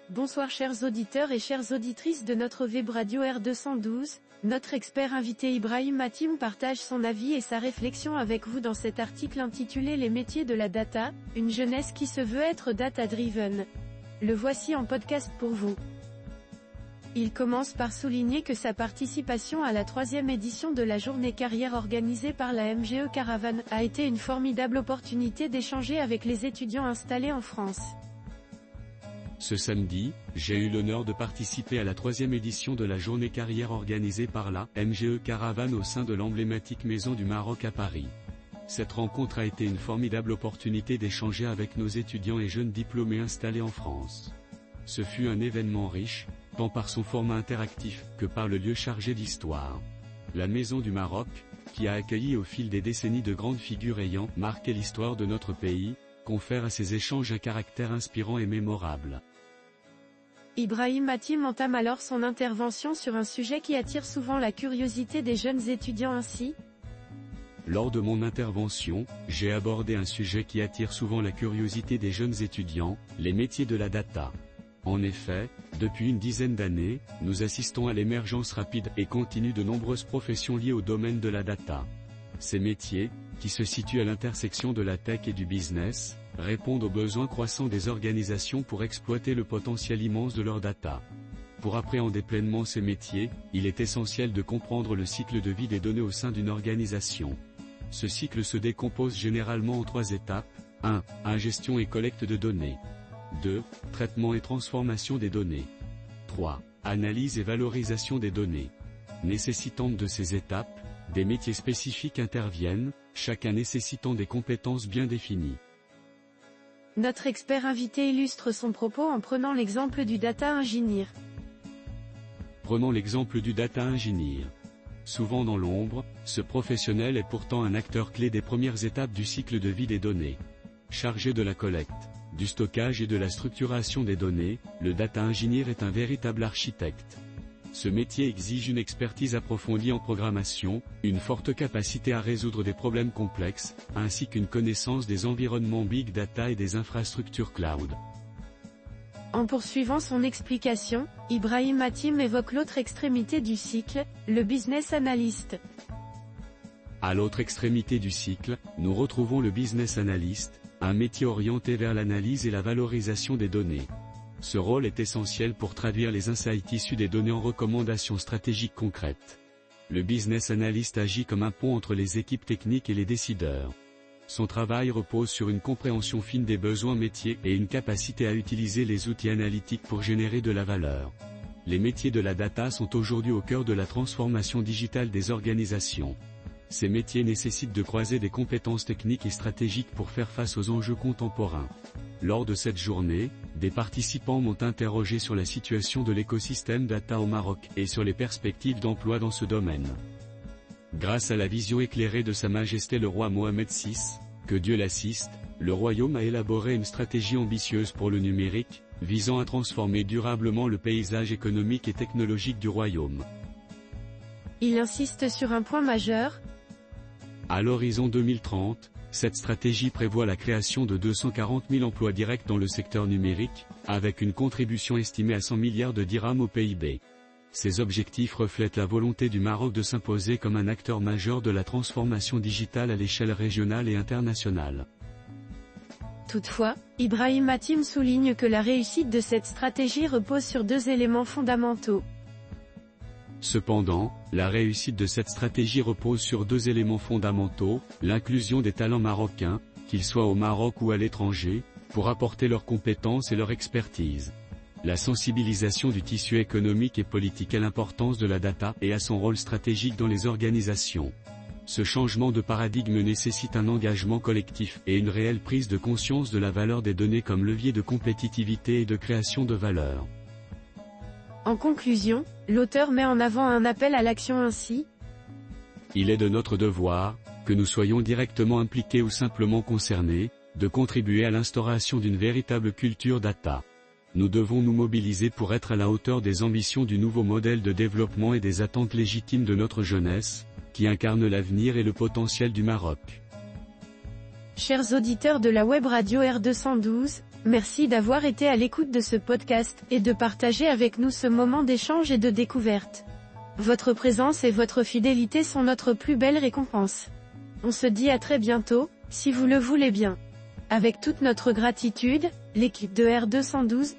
Bonsoir chers auditeurs et chères auditrices de notre web radio R212, notre expert invité Ibrahim Hatim partage son avis et sa réflexion avec vous dans cet article intitulé Les métiers de la data, une jeunesse qui se veut être data-driven. Le voici en podcast pour vous. Il commence par souligner que sa participation à la 3e édition de la journée carrière organisée par la MGE Caravane a été une formidable opportunité d'échanger avec les étudiants installés en France. Ce samedi, j'ai eu l'honneur de participer à la 3e édition de la journée carrière organisée par la MGE Caravane au sein de l'emblématique Maison du Maroc à Paris. Cette rencontre a été une formidable opportunité d'échanger avec nos étudiants et jeunes diplômés installés en France. Ce fut un événement riche, tant par son format interactif que par le lieu chargé d'histoire. La Maison du Maroc, qui a accueilli au fil des décennies de grandes figures ayant marqué l'histoire de notre pays, confère à ces échanges un caractère inspirant et mémorable. Ibrahim Hatim entame alors son intervention sur un sujet qui attire souvent la curiosité des jeunes étudiants ainsi. Lors de mon intervention, j'ai abordé un sujet qui attire souvent la curiosité des jeunes étudiants, les métiers de la data. En effet, depuis une dizaine d'années, nous assistons à l'émergence rapide et continue de nombreuses professions liées au domaine de la data. Ces métiers, qui se situent à l'intersection de la tech et du business, répondent aux besoins croissants des organisations pour exploiter le potentiel immense de leur data. Pour appréhender pleinement ces métiers, il est essentiel de comprendre le cycle de vie des données au sein d'une organisation. Ce cycle se décompose généralement en 3 étapes. 1. Ingestion et collecte de données. 2. Traitement et transformation des données. 3. Analyse et valorisation des données. Nécessitant de ces étapes, des métiers spécifiques interviennent, chacun nécessitant des compétences bien définies. Notre expert invité illustre son propos en prenant l'exemple du data engineer. Prenons l'exemple du data engineer. Souvent dans l'ombre, ce professionnel est pourtant un acteur clé des premières étapes du cycle de vie des données. Chargé de la collecte, du stockage et de la structuration des données, le data engineer est un véritable architecte. Ce métier exige une expertise approfondie en programmation, une forte capacité à résoudre des problèmes complexes, ainsi qu'une connaissance des environnements big data et des infrastructures cloud. En poursuivant son explication, Ibrahim Hatim évoque l'autre extrémité du cycle, le business analyst. À l'autre extrémité du cycle, nous retrouvons le business analyst, un métier orienté vers l'analyse et la valorisation des données. Ce rôle est essentiel pour traduire les insights issus des données en recommandations stratégiques concrètes. Le business analyst agit comme un pont entre les équipes techniques et les décideurs. Son travail repose sur une compréhension fine des besoins métiers et une capacité à utiliser les outils analytiques pour générer de la valeur. Les métiers de la data sont aujourd'hui au cœur de la transformation digitale des organisations. Ces métiers nécessitent de croiser des compétences techniques et stratégiques pour faire face aux enjeux contemporains. Lors de cette journée, des participants m'ont interrogé sur la situation de l'écosystème data au Maroc et sur les perspectives d'emploi dans ce domaine. Grâce à la vision éclairée de Sa Majesté le roi Mohamed VI, que Dieu l'assiste, le royaume a élaboré une stratégie ambitieuse pour le numérique, visant à transformer durablement le paysage économique et technologique du royaume. Il insiste sur un point majeur. À l'horizon 2030, cette stratégie prévoit la création de 240 000 emplois directs dans le secteur numérique, avec une contribution estimée à 100 milliards de dirhams au PIB. Ces objectifs reflètent la volonté du Maroc de s'imposer comme un acteur majeur de la transformation digitale à l'échelle régionale et internationale. Toutefois, Ibrahim Hatim souligne que la réussite de cette stratégie repose sur 2 éléments fondamentaux. Cependant, la réussite de cette stratégie repose sur 2 éléments fondamentaux, l'inclusion des talents marocains, qu'ils soient au Maroc ou à l'étranger, pour apporter leurs compétences et leur expertise. La sensibilisation du tissu économique et politique à l'importance de la data et à son rôle stratégique dans les organisations. Ce changement de paradigme nécessite un engagement collectif et une réelle prise de conscience de la valeur des données comme levier de compétitivité et de création de valeur. En conclusion, l'auteur met en avant un appel à l'action ainsi. Il est de notre devoir, que nous soyons directement impliqués ou simplement concernés, de contribuer à l'instauration d'une véritable culture data. Nous devons nous mobiliser pour être à la hauteur des ambitions du nouveau modèle de développement et des attentes légitimes de notre jeunesse, qui incarne l'avenir et le potentiel du Maroc. Chers auditeurs de la web radio R212, Merci d'avoir été à l'écoute de ce podcast, et de partager avec nous ce moment d'échange et de découverte. Votre présence et votre fidélité sont notre plus belle récompense. On se dit à très bientôt, si vous le voulez bien. Avec toute notre gratitude, l'équipe de R212,